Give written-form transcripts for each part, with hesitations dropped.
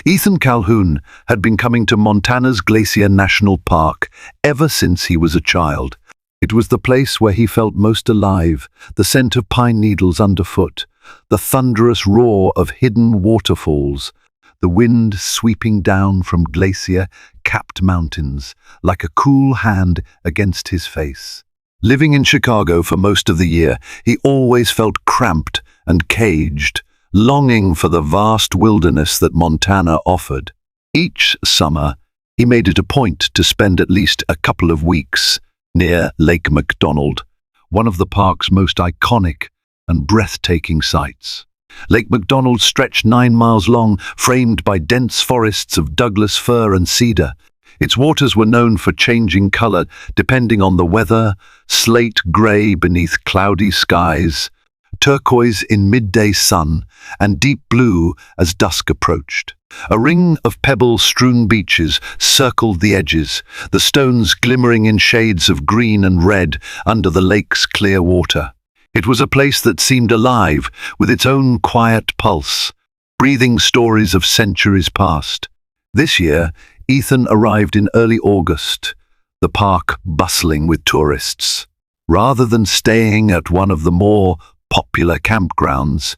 Ethan Calhoun had been coming to Montana's Glacier National Park ever since he was a child. It was the place where he felt most alive, the scent of pine needles underfoot, the thunderous roar of hidden waterfalls, the wind sweeping down from glacier-capped mountains like a cool hand against his face. Living in Chicago for most of the year, he always felt cramped and caged, longing for the vast wilderness that Montana offered. Each summer, he made it a point to spend at least a couple of weeks near Lake McDonald, one of the park's most iconic and breathtaking sights. Lake McDonald stretched 9 miles long, framed by dense forests of Douglas fir and cedar. Its waters were known for changing color depending on the weather, slate gray beneath cloudy skies, turquoise in midday sun, and deep blue as dusk approached. A ring of pebble-strewn beaches circled the edges, the stones glimmering in shades of green and red under the lake's clear water. It was a place that seemed alive, with its own quiet pulse, breathing stories of centuries past. This year, Ethan arrived in early August, the park bustling with tourists. Rather than staying at one of the more popular campgrounds,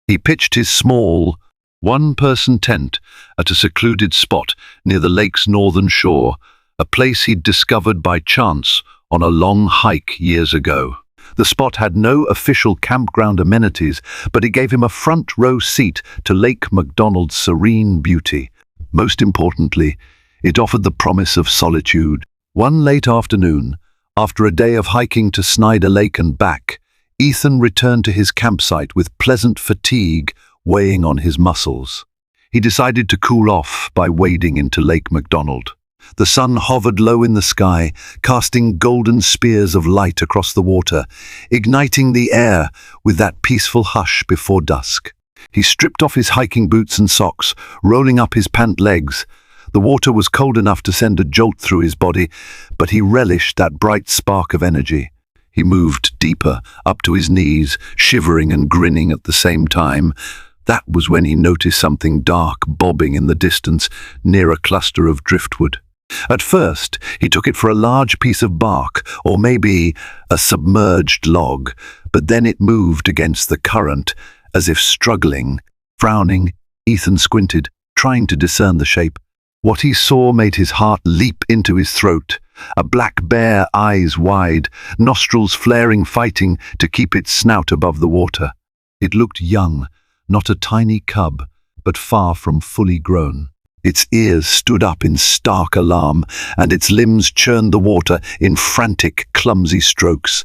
he pitched his small, one-person tent at a secluded spot near the lake's northern shore, a place he'd discovered by chance on a long hike years ago. The spot had no official campground amenities, but it gave him a front-row seat to Lake McDonald's serene beauty. Most importantly, it offered the promise of solitude. One late afternoon, after a day of hiking to Snyder Lake and back, Ethan returned to his campsite with pleasant fatigue weighing on his muscles. He decided to cool off by wading into Lake McDonald. The sun hovered low in the sky, casting golden spears of light across the water, igniting the air with that peaceful hush before dusk. He stripped off his hiking boots and socks, rolling up his pant legs. The water was cold enough to send a jolt through his body, but he relished that bright spark of energy. He moved deeper, up to his knees, shivering and grinning at the same time. That was when he noticed something dark bobbing in the distance near a cluster of driftwood. At first, he took it for a large piece of bark, or maybe a submerged log, but then it moved against the current, as if struggling. Frowning, Ethan squinted, trying to discern the shape. What he saw made his heart leap into his throat. A black bear, eyes wide, nostrils flaring, fighting to keep its snout above the water. It looked young, not a tiny cub, but far from fully grown. Its ears stood up in stark alarm, and its limbs churned the water in frantic, clumsy strokes.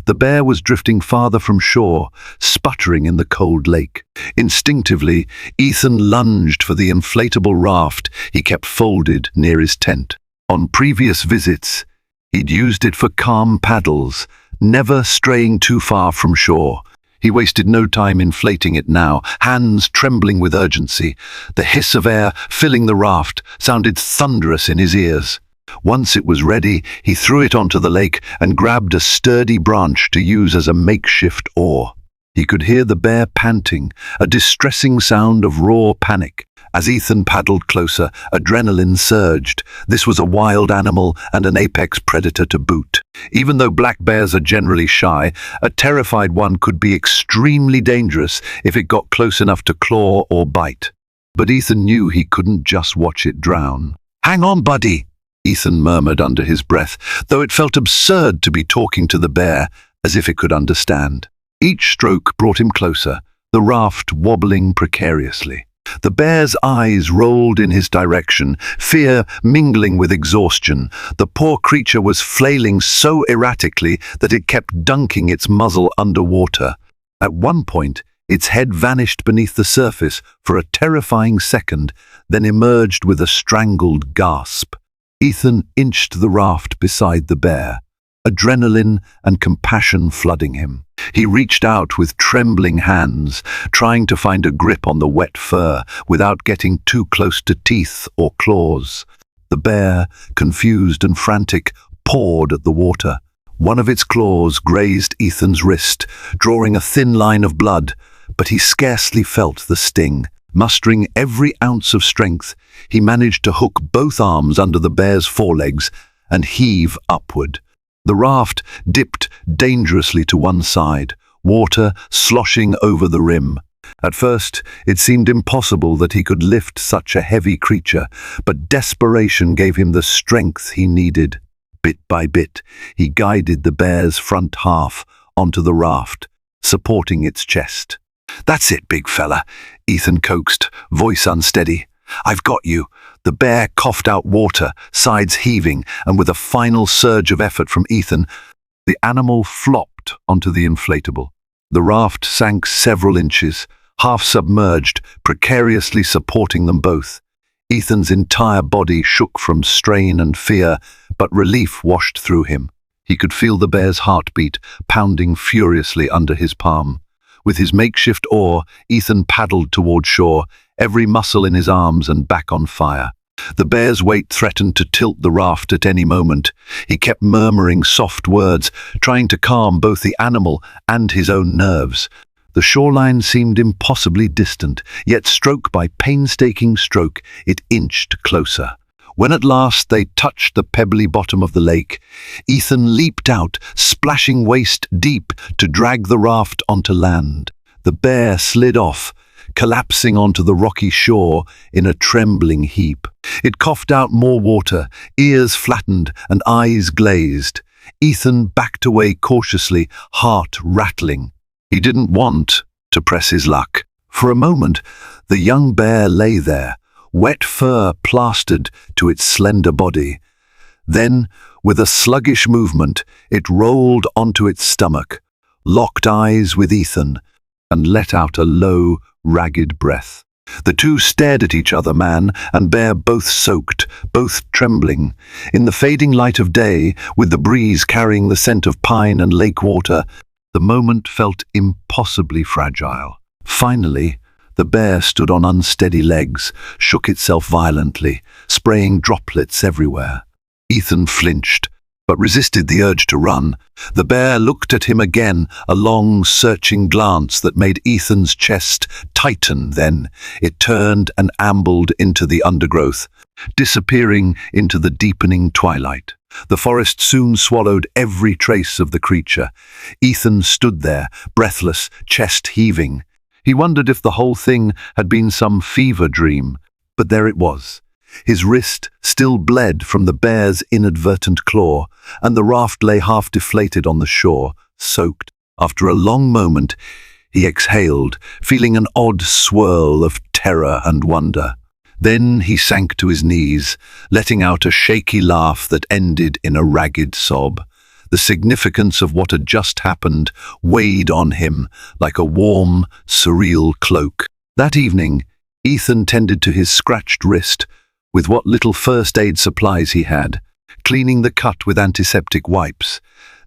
The bear was drifting farther from shore, sputtering in the cold lake. Instinctively, Ethan lunged for the inflatable raft he kept folded near his tent. On previous visits, he'd used it for calm paddles, never straying too far from shore. He wasted no time inflating it now, hands trembling with urgency. The hiss of air filling the raft sounded thunderous in his ears. Once it was ready, he threw it onto the lake and grabbed a sturdy branch to use as a makeshift oar. He could hear the bear panting, a distressing sound of raw panic. As Ethan paddled closer, adrenaline surged. This was a wild animal and an apex predator to boot. Even though black bears are generally shy, a terrified one could be extremely dangerous if it got close enough to claw or bite. But Ethan knew he couldn't just watch it drown. "Hang on, buddy," Ethan murmured under his breath, though it felt absurd to be talking to the bear as if it could understand. Each stroke brought him closer, the raft wobbling precariously. The bear's eyes rolled in his direction, fear mingling with exhaustion. The poor creature was flailing so erratically that it kept dunking its muzzle underwater. At one point, its head vanished beneath the surface for a terrifying second, then emerged with a strangled gasp. Ethan inched the raft beside the bear, adrenaline and compassion flooding him. He reached out with trembling hands, trying to find a grip on the wet fur without getting too close to teeth or claws. The bear, confused and frantic, pawed at the water. One of its claws grazed Ethan's wrist, drawing a thin line of blood, but he scarcely felt the sting. Mustering every ounce of strength, he managed to hook both arms under the bear's forelegs and heave upward. The raft dipped dangerously to one side, water sloshing over the rim. At first, it seemed impossible that he could lift such a heavy creature, but desperation gave him the strength he needed. Bit by bit, he guided the bear's front half onto the raft, supporting its chest. "That's it, big fella," Ethan coaxed, voice unsteady. "I've got you." The bear coughed out water, sides heaving, and with a final surge of effort from Ethan, the animal flopped onto the inflatable. The raft sank several inches, half submerged, precariously supporting them both. Ethan's entire body shook from strain and fear, but relief washed through him. He could feel the bear's heartbeat pounding furiously under his palm. With his makeshift oar, Ethan paddled toward shore, every muscle in his arms and back on fire. The bear's weight threatened to tilt the raft at any moment. He kept murmuring soft words, trying to calm both the animal and his own nerves. The shoreline seemed impossibly distant, yet stroke by painstaking stroke, it inched closer. When at last they touched the pebbly bottom of the lake, Ethan leaped out, splashing waist deep to drag the raft onto land. The bear slid off, collapsing onto the rocky shore in a trembling heap. It coughed out more water, ears flattened and eyes glazed. Ethan backed away cautiously, heart rattling. He didn't want to press his luck. For a moment, the young bear lay there, wet fur plastered to its slender body. Then, with a sluggish movement, it rolled onto its stomach, locked eyes with Ethan, and let out a low, ragged breath. The two stared at each other, man and bear, both soaked, both trembling. In the fading light of day, with the breeze carrying the scent of pine and lake water, the moment felt impossibly fragile. Finally, the bear stood on unsteady legs, shook itself violently, spraying droplets everywhere. Ethan flinched, but resisted the urge to run. The bear looked at him again, a long, searching glance that made Ethan's chest tighten. Then it turned and ambled into the undergrowth, disappearing into the deepening twilight. The forest soon swallowed every trace of the creature. Ethan stood there, breathless, chest heaving. He wondered if the whole thing had been some fever dream, but there it was. His wrist still bled from the bear's inadvertent claw, and the raft lay half deflated on the shore, soaked. After a long moment, he exhaled, feeling an odd swirl of terror and wonder. Then he sank to his knees, letting out a shaky laugh that ended in a ragged sob. The significance of what had just happened weighed on him like a warm, surreal cloak. That evening, Ethan tended to his scratched wrist with what little first aid supplies he had, cleaning the cut with antiseptic wipes.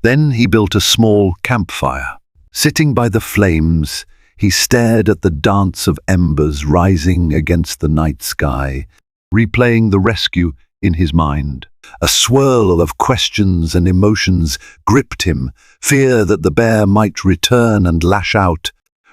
Then he built a small campfire. Sitting by the flames, he stared at the dance of embers rising against the night sky, replaying the rescue in his mind. A swirl of questions and emotions gripped him, fear that the bear might return and lash out,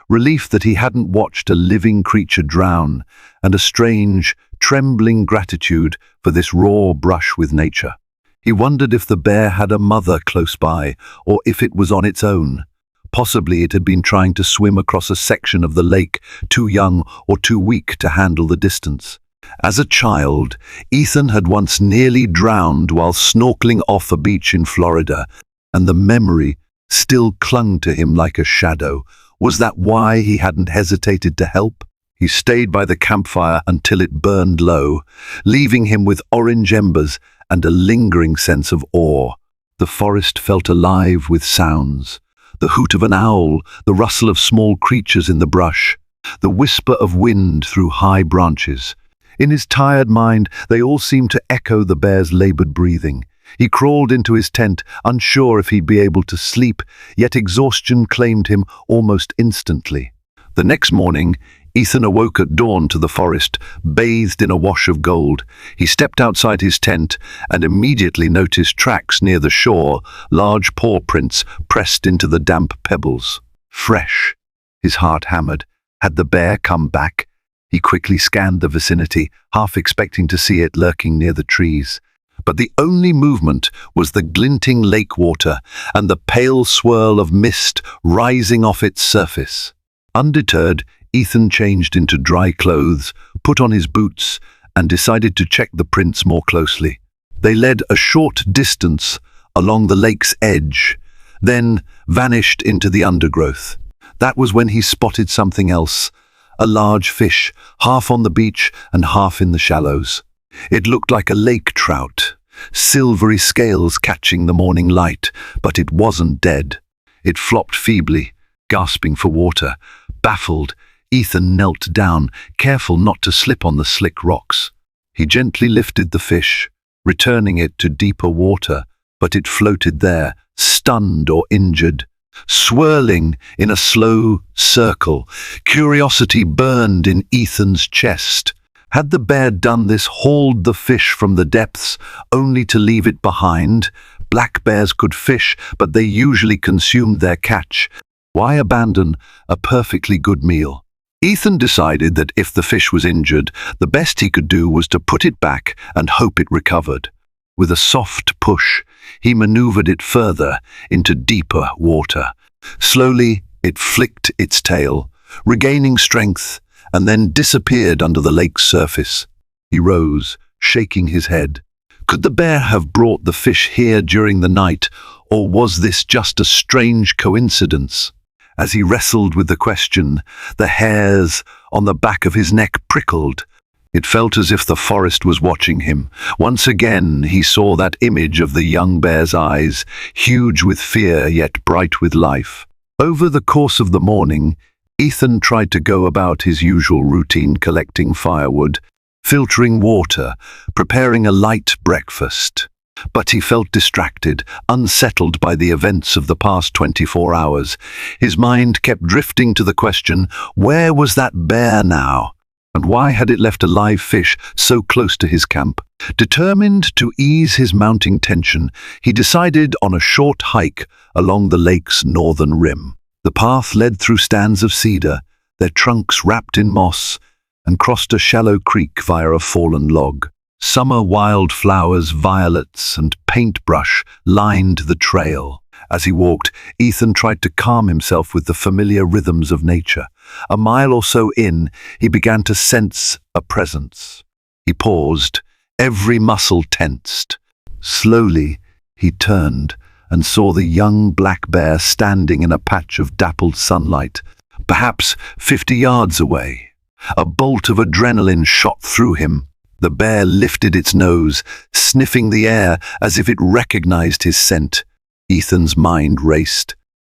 relief that he hadn't watched a living creature drown, and a strange, trembling gratitude for this raw brush with nature. He wondered if the bear had a mother close by, or if it was on its own. Possibly it had been trying to swim across a section of the lake, too young or too weak to handle the distance. As a child, Ethan had once nearly drowned while snorkeling off a beach in Florida, and the memory still clung to him like a shadow. Was that why he hadn't hesitated to help? He stayed by the campfire until it burned low, leaving him with orange embers and a lingering sense of awe. The forest felt alive with sounds. The hoot of an owl, the rustle of small creatures in the brush, the whisper of wind through high branches. In his tired mind, they all seemed to echo the bear's labored breathing. He crawled into his tent, unsure if he'd be able to sleep, yet exhaustion claimed him almost instantly. The next morning, Ethan awoke at dawn to the forest, bathed in a wash of gold. He stepped outside his tent and immediately noticed tracks near the shore, large paw prints pressed into the damp pebbles. Fresh. His heart hammered. Had the bear come back? He quickly scanned the vicinity, half expecting to see it lurking near the trees. But the only movement was the glinting lake water and the pale swirl of mist rising off its surface. Undeterred, Ethan changed into dry clothes, put on his boots, and decided to check the prints more closely. They led a short distance along the lake's edge, then vanished into the undergrowth. That was when he spotted something else, a large fish, half on the beach and half in the shallows. It looked like a lake trout, silvery scales catching the morning light, but it wasn't dead. It flopped feebly, gasping for water. Baffled, Ethan knelt down, careful not to slip on the slick rocks. He gently lifted the fish, returning it to deeper water, but it floated there, stunned or injured, swirling in a slow circle. Curiosity burned in Ethan's chest. Had the bear done this, hauled the fish from the depths, only to leave it behind? Black bears could fish, but they usually consumed their catch. Why abandon a perfectly good meal? Ethan decided that if the fish was injured, the best he could do was to put it back and hope it recovered. With a soft push, he maneuvered it further into deeper water. Slowly, it flicked its tail, regaining strength, and then disappeared under the lake's surface. He rose, shaking his head. Could the bear have brought the fish here during the night, or was this just a strange coincidence? As he wrestled with the question, the hairs on the back of his neck prickled. It felt as if the forest was watching him. Once again, he saw that image of the young bear's eyes, huge with fear yet bright with life. Over the course of the morning, Ethan tried to go about his usual routine, collecting firewood, filtering water, preparing a light breakfast. But he felt distracted, unsettled by the events of the past 24 hours. His mind kept drifting to the question, where was that bear now? And why had it left a live fish so close to his camp? Determined to ease his mounting tension, he decided on a short hike along the lake's northern rim. The path led through stands of cedar, their trunks wrapped in moss, and crossed a shallow creek via a fallen log. Summer wildflowers, violets, and paintbrush lined the trail. As he walked, Ethan tried to calm himself with the familiar rhythms of nature. A mile or so in, he began to sense a presence. He paused, every muscle tensed. Slowly, he turned and saw the young black bear standing in a patch of dappled sunlight, perhaps 50 yards away. A bolt of adrenaline shot through him. The bear lifted its nose, sniffing the air as if it recognized his scent. Ethan's mind raced.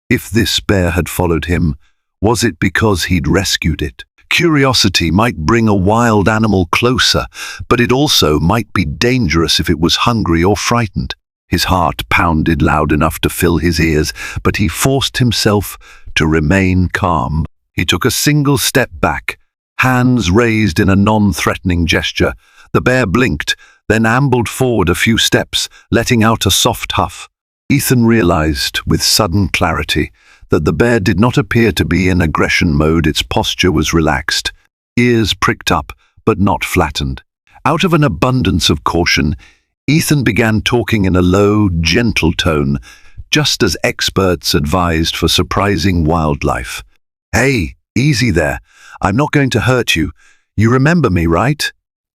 If this bear had followed him, was it because he'd rescued it? Curiosity might bring a wild animal closer, but it also might be dangerous if it was hungry or frightened. His heart pounded loud enough to fill his ears, but he forced himself to remain calm. He took a single step back, hands raised in a non-threatening gesture. The bear blinked, then ambled forward a few steps, letting out a soft huff. Ethan realized, with sudden clarity, that the bear did not appear to be in aggression mode. Its posture was relaxed, ears pricked up, but not flattened. Out of an abundance of caution, Ethan began talking in a low, gentle tone, just as experts advised for surprising wildlife. "Hey, easy there. I'm not going to hurt you. You remember me, right?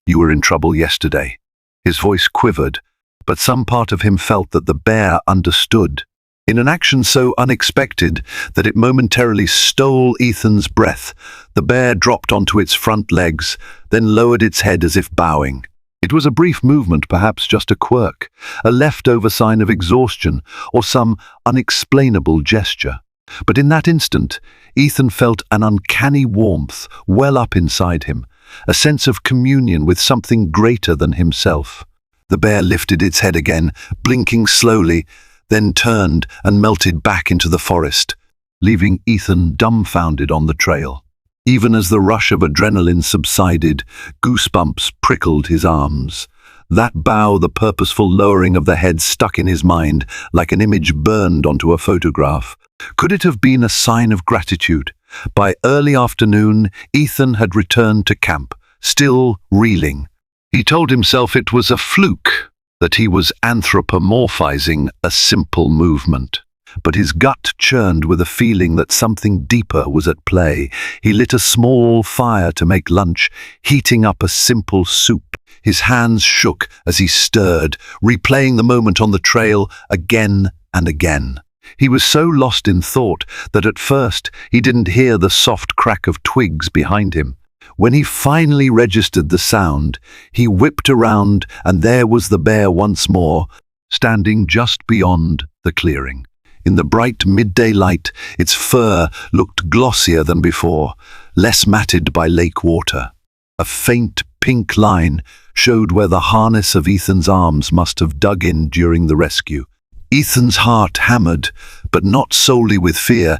You were in trouble yesterday." His voice quivered, but some part of him felt that the bear understood. In an action so unexpected that it momentarily stole Ethan's breath, the bear dropped onto its front legs, then lowered its head as if bowing. It was a brief movement, perhaps just a quirk, a leftover sign of exhaustion, or some unexplainable gesture. But in that instant, Ethan felt an uncanny warmth well up inside him, a sense of communion with something greater than himself. The bear lifted its head again, blinking slowly, then turned and melted back into the forest, leaving Ethan dumbfounded on the trail. Even as the rush of adrenaline subsided, goosebumps prickled his arms. That bow, the purposeful lowering of the head, stuck in his mind like an image burned onto a photograph. Could it have been a sign of gratitude? By early afternoon, Ethan had returned to camp, still reeling. He told himself it was a fluke, that he was anthropomorphizing a simple movement. But his gut churned with a feeling that something deeper was at play. He lit a small fire to make lunch, heating up a simple soup. His hands shook as he stirred, replaying the moment on the trail again and again. He was so lost in thought that at first he didn't hear the soft crack of twigs behind him. When he finally registered the sound, he whipped around, and there was the bear once more, standing just beyond the clearing. In the bright midday light, its fur looked glossier than before, less matted by lake water. A faint pink line showed where the harness of Ethan's arms must have dug in during the rescue. Ethan's heart hammered, but not solely with fear.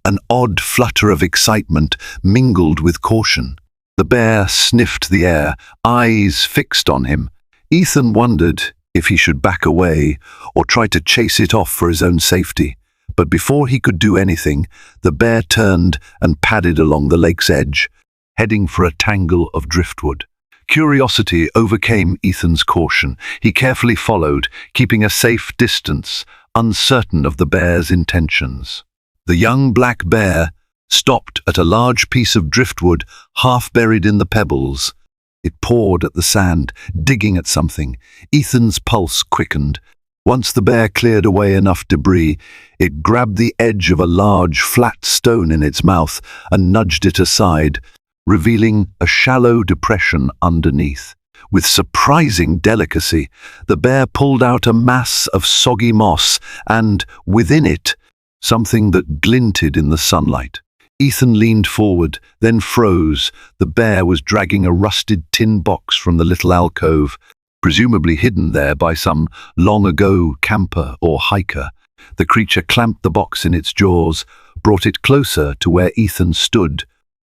An odd flutter of excitement mingled with caution. The bear sniffed the air, eyes fixed on him. Ethan wondered if he should back away or try to chase it off for his own safety. But before he could do anything, the bear turned and padded along the lake's edge, heading for a tangle of driftwood. Curiosity overcame Ethan's caution. He carefully followed, keeping a safe distance, uncertain of the bear's intentions. The young black bear stopped at a large piece of driftwood half buried in the pebbles. It pawed at the sand, digging at something. Ethan's pulse quickened. Once the bear cleared away enough debris, it grabbed the edge of a large, flat stone in its mouth and nudged it aside, revealing a shallow depression underneath. With surprising delicacy, the bear pulled out a mass of soggy moss and, within it, something that glinted in the sunlight. Ethan leaned forward, then froze. The bear was dragging a rusted tin box from the little alcove, presumably hidden there by some long-ago camper or hiker. The creature clamped the box in its jaws, brought it closer to where Ethan stood,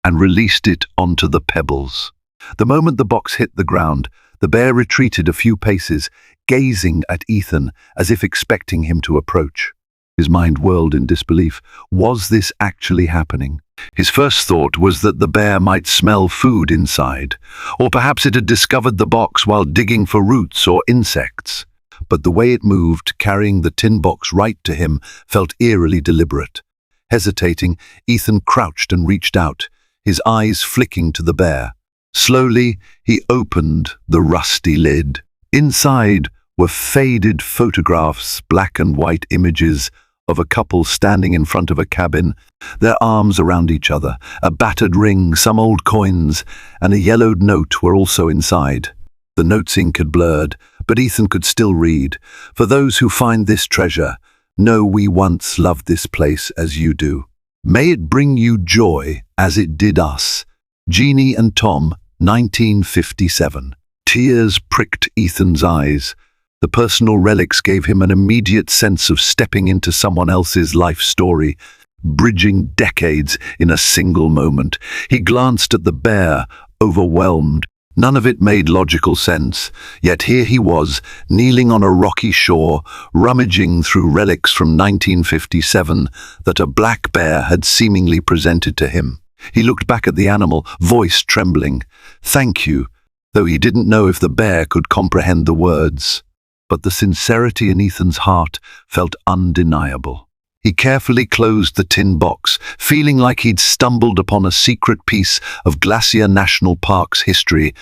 and released it onto the pebbles. The moment the box hit the ground, the bear retreated a few paces, gazing at Ethan as if expecting him to approach. His mind whirled in disbelief. Was this actually happening? His first thought was that the bear might smell food inside, or perhaps it had discovered the box while digging for roots or insects. But the way it moved, carrying the tin box right to him, felt eerily deliberate. Hesitating, Ethan crouched and reached out, his eyes flicking to the bear. Slowly, he opened the rusty lid. Inside were faded photographs, black and white images of a couple standing in front of a cabin, their arms around each other. A battered ring, some old coins, and a yellowed note were also inside. The note's ink had blurred, but Ethan could still read. For those who find this treasure, know we once loved this place as you do. May it bring you joy as it did us. Jeannie and Tom, 1957. Tears pricked Ethan's eyes. The personal relics gave him an immediate sense of stepping into someone else's life story, bridging decades in a single moment. He glanced at the bear, overwhelmed. None of it made logical sense, yet here he was, kneeling on a rocky shore, rummaging through relics from 1957 that a black bear had seemingly presented to him. He looked back at the animal, voice trembling. Thank you, though he didn't know if the bear could comprehend the words. But the sincerity in Ethan's heart felt undeniable. He carefully closed the tin box, feeling like he'd stumbled upon a secret piece of Glacier National Park's history,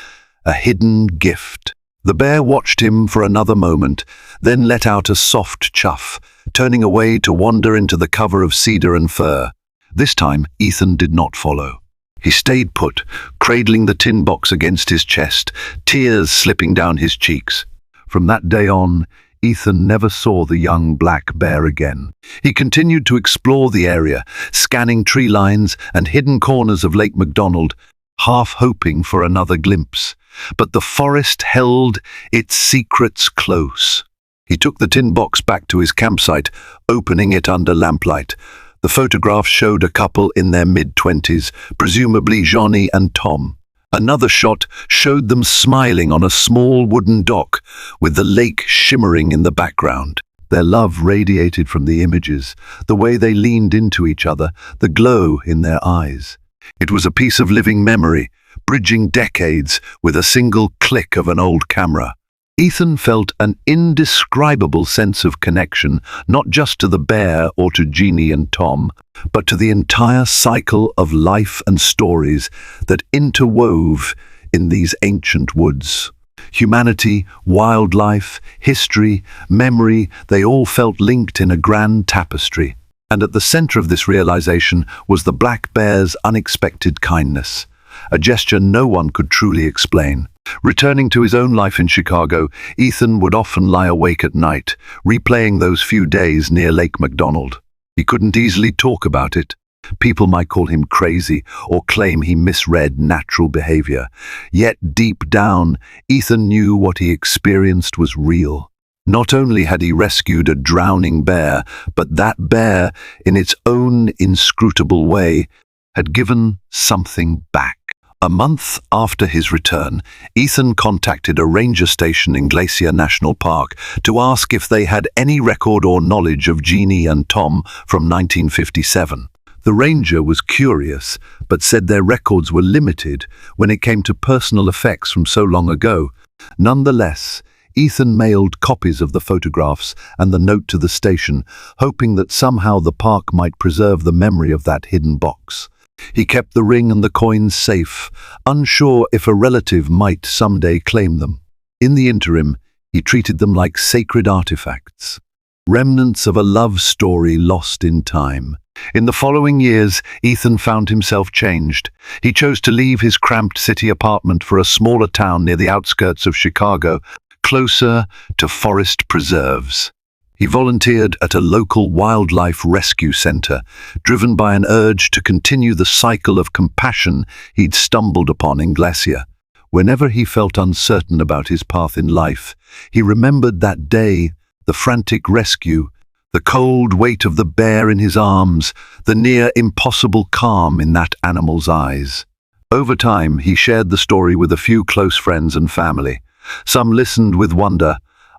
a hidden gift. The bear watched him for another moment, then let out a soft chuff, turning away to wander into the cover of cedar and fir. This time, Ethan did not follow. He stayed put, cradling the tin box against his chest, tears slipping down his cheeks. From that day on, Ethan never saw the young black bear again. He continued to explore the area, scanning tree lines and hidden corners of Lake McDonald, half hoping for another glimpse. But the forest held its secrets close. He took the tin box back to his campsite, opening it under lamplight. The photograph showed a couple in their mid-20s, presumably Johnny and Tom. Another shot showed them smiling on a small wooden dock, with the lake shimmering in the background. Their love radiated from the images, the way they leaned into each other, the glow in their eyes. It was a piece of living memory, bridging decades with a single click of an old camera. Ethan felt an indescribable sense of connection, not just to the bear or to Jeannie and Tom, but to the entire cycle of life and stories that interwove in these ancient woods. Humanity, wildlife, history, memory, they all felt linked in a grand tapestry. And at the center of this realization was the black bear's unexpected kindness, a gesture no one could truly explain. Returning to his own life in Chicago, Ethan would often lie awake at night, replaying those few days near Lake McDonald. He couldn't easily talk about it. People might call him crazy or claim he misread natural behavior. Yet deep down, Ethan knew what he experienced was real. Not only had he rescued a drowning bear, but that bear, in its own inscrutable way, had given something back. A month after his return, Ethan contacted a ranger station in Glacier National Park to ask if they had any record or knowledge of Jeannie and Tom from 1957. The ranger was curious, but said their records were limited when it came to personal effects from so long ago. Nonetheless, Ethan mailed copies of the photographs and the note to the station, hoping that somehow the park might preserve the memory of that hidden box. He kept the ring and the coins safe, unsure if a relative might someday claim them. In the interim, he treated them like sacred artifacts, remnants of a love story lost in time. In the following years, Ethan found himself changed. He chose to leave his cramped city apartment for a smaller town near the outskirts of Chicago, closer to forest preserves. He volunteered at a local wildlife rescue center, driven by an urge to continue the cycle of compassion he'd stumbled upon in Glacier. Whenever he felt uncertain about his path in life, he remembered that day, the frantic rescue, the cold weight of the bear in his arms, the near impossible calm in that animal's eyes. Over time, he shared the story with a few close friends and family. Some listened with wonder,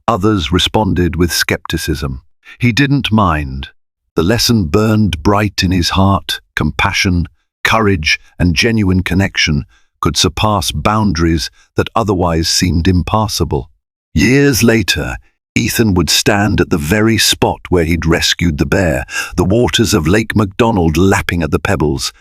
others responded with skepticism. He didn't mind. The lesson burned bright in his heart. Compassion, courage, and genuine connection could surpass boundaries that otherwise seemed impassable. Years later, Ethan would stand at the very spot where he'd rescued the bear, the waters of Lake McDonald lapping at the pebbles.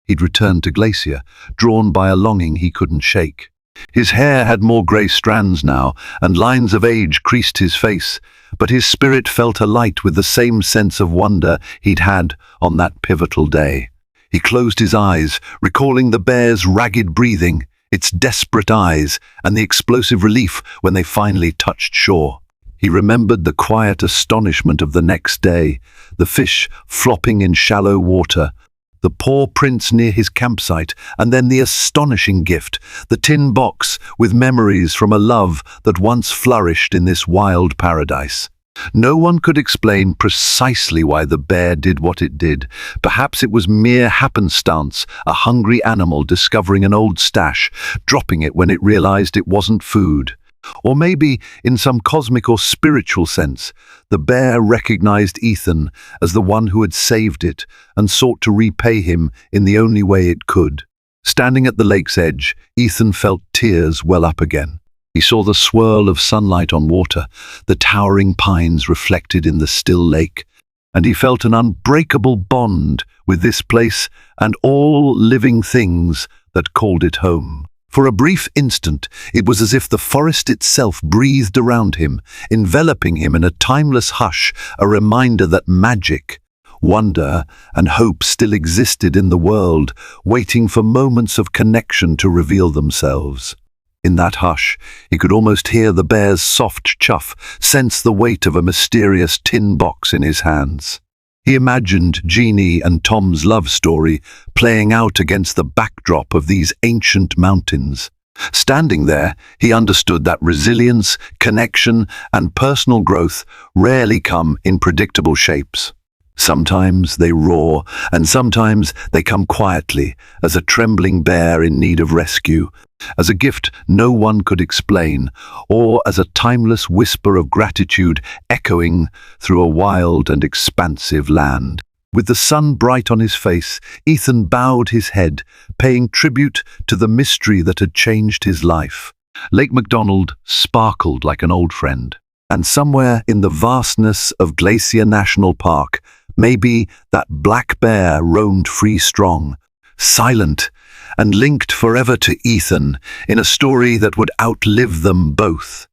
He'd returned to Glacier, drawn by a longing he couldn't shake. His hair had more grey strands now, and lines of age creased his face, but his spirit felt alight with the same sense of wonder he'd had on that pivotal day. He closed his eyes, recalling the bear's ragged breathing, its desperate eyes, and the explosive relief when they finally touched shore. He remembered the quiet astonishment of the next day, the fish flopping in shallow water, the paw prints near his campsite, and then the astonishing gift, the tin box with memories from a love that once flourished in this wild paradise. No one could explain precisely why the bear did what it did. Perhaps it was mere happenstance, a hungry animal discovering an old stash, dropping it when it realized it wasn't food. Or maybe, in some cosmic or spiritual sense, the bear recognized Ethan as the one who had saved it and sought to repay him in the only way it could. Standing at the lake's edge, Ethan felt tears well up again. He saw the swirl of sunlight on water, the towering pines reflected in the still lake, and he felt an unbreakable bond with this place and all living things that called it home. For a brief instant, it was as if the forest itself breathed around him, enveloping him in a timeless hush, a reminder that magic, wonder, and hope still existed in the world, waiting for moments of connection to reveal themselves. In that hush, he could almost hear the bear's soft chuff, sense the weight of a mysterious tin box in his hands. He imagined Jeannie and Tom's love story playing out against the backdrop of these ancient mountains. Standing there, he understood that resilience, connection, and personal growth rarely come in predictable shapes. Sometimes they roar, and sometimes they come quietly, as a trembling bear in need of rescue, as a gift no one could explain, or as a timeless whisper of gratitude echoing through a wild and expansive land. With the sun bright on his face, Ethan bowed his head, paying tribute to the mystery that had changed his life. Lake MacDonald sparkled like an old friend, and somewhere in the vastness of Glacier National Park, maybe that black bear roamed free strong, silent, and linked forever to Ethan in a story that would outlive them both.